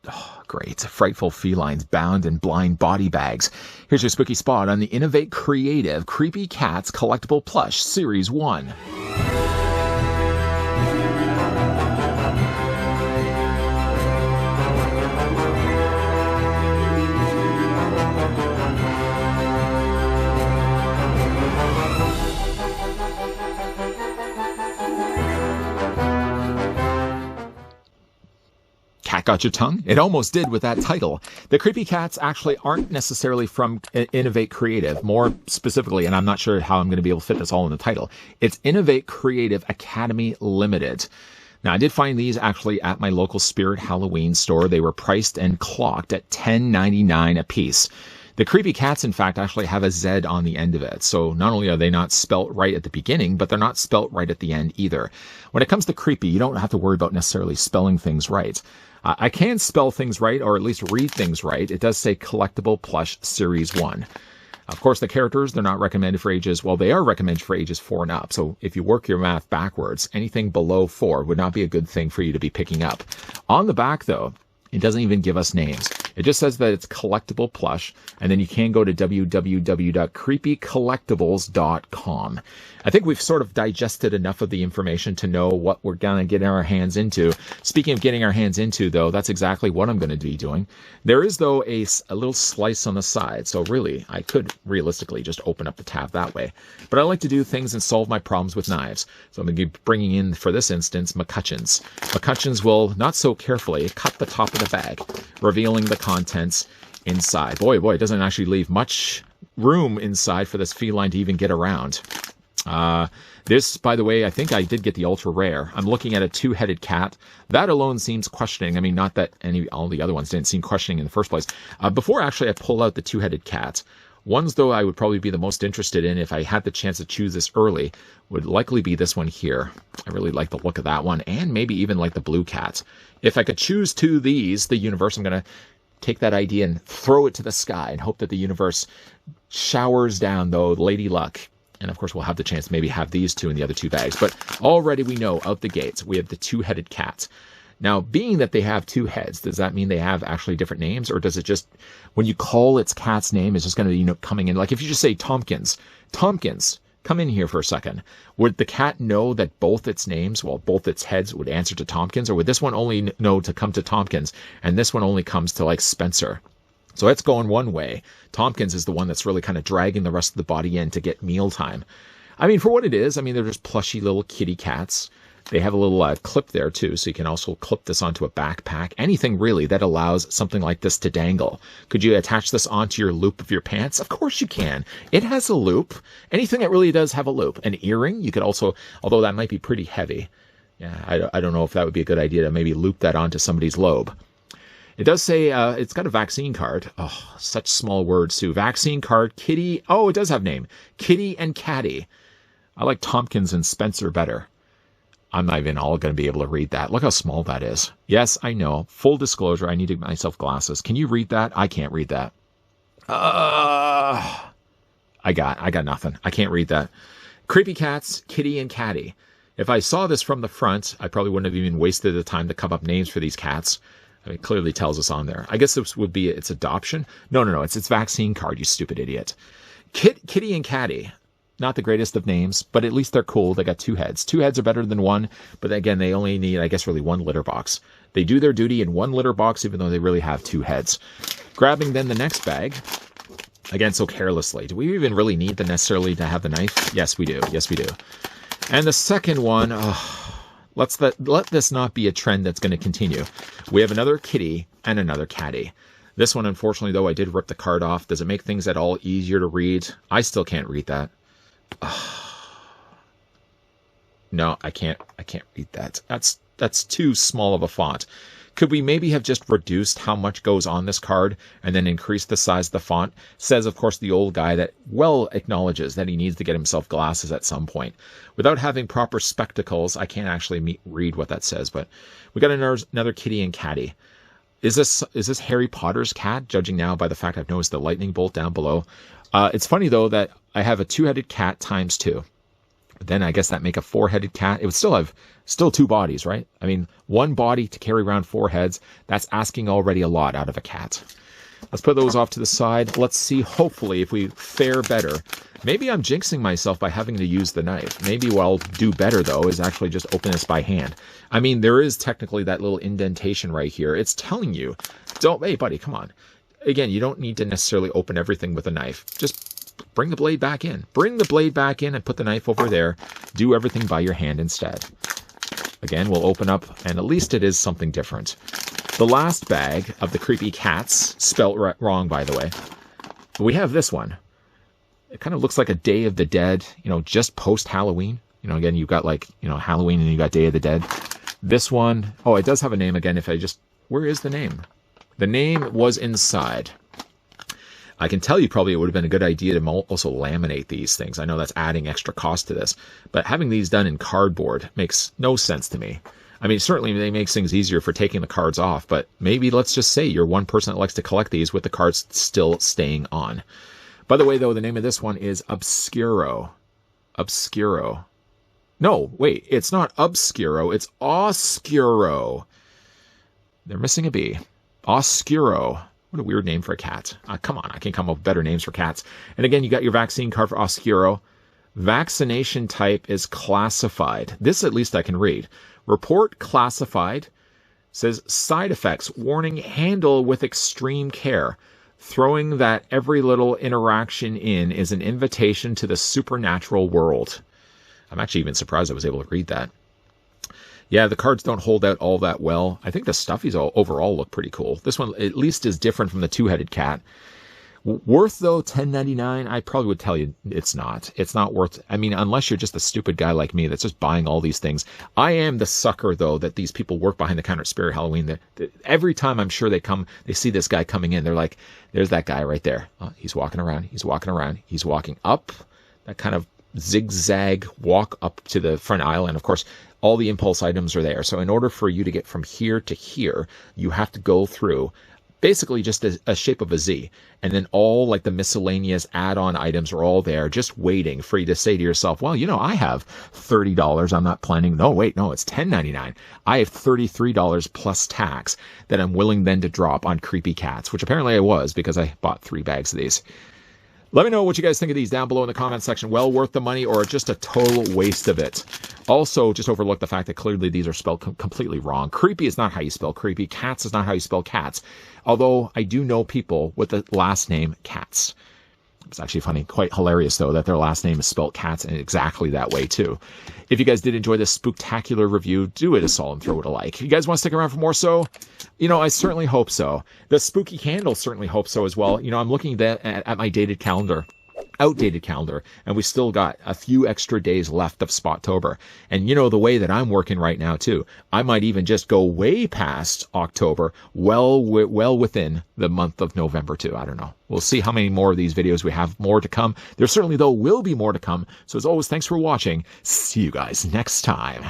Oh, great. Frightful felines bound in blind body bags. Here's your spooky spot on the Innovate Creative Creepy Cats Collectible Plush Series 1. Cat got your tongue? It almost did with that title. The Creepy Cats actually aren't necessarily from Innovate Creative. More specifically, and I'm not sure how I'm going to be able to fit this all in the title, it's Innovate Creative Academy Limited. Now, I did find these actually at my local Spirit Halloween store. They were priced and clocked at $10.99 a piece. The Creepy Cats, in fact, actually have a Z on the end of it. So not only are they not spelt right at the beginning, but they're not spelt right at the end either. When it comes to creepy, you don't have to worry about necessarily spelling things right. I can spell things right, or at least read things right. It does say Collectible Plush Series 1. Of course, the characters, they're not recommended for ages, well, they are recommended for ages 4 and up. So if you work your math backwards, anything below 4 would not be a good thing for you to be picking up. On the back, though, it doesn't even give us names. It just says that it's collectible plush, and then you can go to www.creepycollectibles.com. I think we've sort of digested enough of the information to know what we're going to get our hands into. Speaking of getting our hands into, though, that's exactly what I'm going to be doing. There is, though, a little slice on the side, so really, I could realistically just open up the tab that way. But I like to do things and solve my problems with knives. So I'm going to be bringing in, for this instance, McCutcheons. McCutcheons will, not so carefully, cut the top of the bag, revealing the contents inside. Boy, it doesn't actually leave much room inside for this feline to even get around. This, by the way, I think I did get the ultra rare. I'm looking at a 2-headed cat. That alone seems questioning. I mean, not that all the other ones didn't seem questioning in the first place. Before actually I pull out the 2-headed cat, ones though I would probably be the most interested in if I had the chance to choose this early would likely be this one here. I really like the look of that one, and maybe even like the blue cat. If I could choose 2 of these, the universe, I'm going to take that idea and throw it to the sky and hope that the universe showers down, though, lady luck. And of course, we'll have the chance to maybe have these 2 in the other 2 bags. But already we know out the gates, we have the 2-headed cat. Now, being that they have 2 heads, does that mean they have actually different names? Or does it just, when you call its cat's name, it's just going to be, coming in? Like if you just say Tompkins, come in here for a second. Would the cat know that both its names, both its heads would answer to Tompkins? Or would this one only know to come to Tompkins and this one only comes to like Spencer? So it's going one way. Tompkins is the one that's really kind of dragging the rest of the body in to get mealtime. I mean, for what it is, I mean, they're just plushy little kitty cats. They have a little clip there too, so you can also clip this onto a backpack. Anything really that allows something like this to dangle. Could you attach this onto your loop of your pants? Of course you can. It has a loop. Anything that really does have a loop. An earring, you could also, although that might be pretty heavy. Yeah, I don't know if that would be a good idea to maybe loop that onto somebody's lobe. It does say it's got a vaccine card. Oh, such small words too. Vaccine card, kitty. Oh, it does have name. Kitty and Catty. I like Tompkins and Spencer better. I'm not even all going to be able to read that. Look how small that is. Yes, I know. Full disclosure, I need to get myself glasses. Can you read that? I can't read that. I got nothing. I can't read that. Creepy Cats, Kitty and Catty. If I saw this from the front, I probably wouldn't have even wasted the time to come up names for these cats. It clearly tells us on there. I guess this would be its adoption. No. It's its vaccine card, you stupid idiot. Kitty and Catty. Not the greatest of names, but at least they're cool. They got 2 heads. 2 heads are better than 1, but again, they only need, I guess, really 1 litter box. They do their duty in 1 litter box, even though they really have 2 heads. Grabbing then the next bag, again, so carelessly. Do we even really need necessarily to have the knife? Yes, we do. And the second one, let this not be a trend that's going to continue. We have another kitty and another catty. This one, unfortunately, though, I did rip the card off. Does it make things at all easier to read? I still can't read that. No, I can't read that. That's too small of a font. Could we maybe have just reduced how much goes on this card and then increased the size of the font? Says, of course, the old guy that well acknowledges that he needs to get himself glasses at some point. Without having proper spectacles, I can't actually read what that says, but we got another kitty and catty. Is this Harry Potter's cat, judging now by the fact I've noticed the lightning bolt down below? It's funny, though, that I have a 2-headed cat times 2. Then I guess that make a 4-headed cat. It would still have two bodies, right? I mean, one body to carry around 4 heads. That's asking already a lot out of a cat. Let's put those off to the side. Let's see, hopefully, if we fare better. Maybe I'm jinxing myself by having to use the knife. Maybe what I'll do better, though, is actually just open this by hand. I mean, there is technically that little indentation right here. It's telling you, hey, buddy, come on. Again, you don't need to necessarily open everything with a knife. Just bring the blade back in. Bring the blade back in and put the knife over there. Do everything by your hand instead. Again, we'll open up, and at least it is something different. The last bag of the Kreepy cats, spelt wrong, by the way. We have this one. It kind of looks like a Day of the Dead, just post-Halloween. Again, you've got Halloween and you got Day of the Dead. This one, it does have a name again. Where is the name? The name was inside. I can tell you probably it would have been a good idea to also laminate these things. I know that's adding extra cost to this, but having these done in cardboard makes no sense to me. I mean, certainly they make things easier for taking the cards off, but maybe let's just say you're one person that likes to collect these with the cards still staying on. By the way, though, the name of this one is Obscuro. Obscuro. No, wait, it's not Obscuro, it's Oscuro. They're missing a B. Oscuro. What a weird name for a cat. Come on, I can come up with better names for cats. And again, you got your vaccine card for Oscuro. Vaccination type is classified. This at least I can read. Report classified. Says side effects. Warning, handle with extreme care. Throwing that every little interaction in is an invitation to the supernatural world. I'm actually even surprised I was able to read that. Yeah, the cards don't hold out all that well. I think the stuffies overall look pretty cool. This one at least is different from the 2-headed cat. Worth, though, $10.99, I probably would tell you it's not. It's not worth, unless you're just a stupid guy like me that's just buying all these things. I am the sucker, though, that these people work behind the counter at Spirit Halloween. That every time I'm sure they see this guy coming in, they're like, there's that guy right there. Oh, he's walking around, he's walking up, that kind of zigzag walk up to the front aisle. And of course, all the impulse items are there. So in order for you to get from here to here, you have to go through basically just a shape of a Z. And then all like the miscellaneous add-on items are all there just waiting for you to say to yourself, well, I have $30. I'm not planning. No, wait, no, it's $10.99. I have $33 plus tax that I'm willing then to drop on Kreepy cats, which apparently I was because I bought 3 bags of these. Let me know what you guys think of these down below in the comment section. Well worth the money or just a total waste of it? Also, just overlook the fact that clearly these are spelled completely wrong. Kreepy is not how you spell Kreepy. Katz is not how you spell cats. Although I do know people with the last name Katz. It's actually funny, quite hilarious, though, that their last name is spelled Katz in exactly that way, too. If you guys did enjoy this spooktacular review, do it a solid and throw it a like. If you guys want to stick around for more so, I certainly hope so. The spooky candles certainly hope so as well. I'm looking at my dated calendar. Outdated calendar, and we still got a few extra days left of Spottober. And the way that I'm working right now too, I might even just go way past October, well within the month of November too. I don't know. We'll see how many more of these videos we have more to come. There certainly though will be more to come. So as always, thanks for watching. See you guys next time.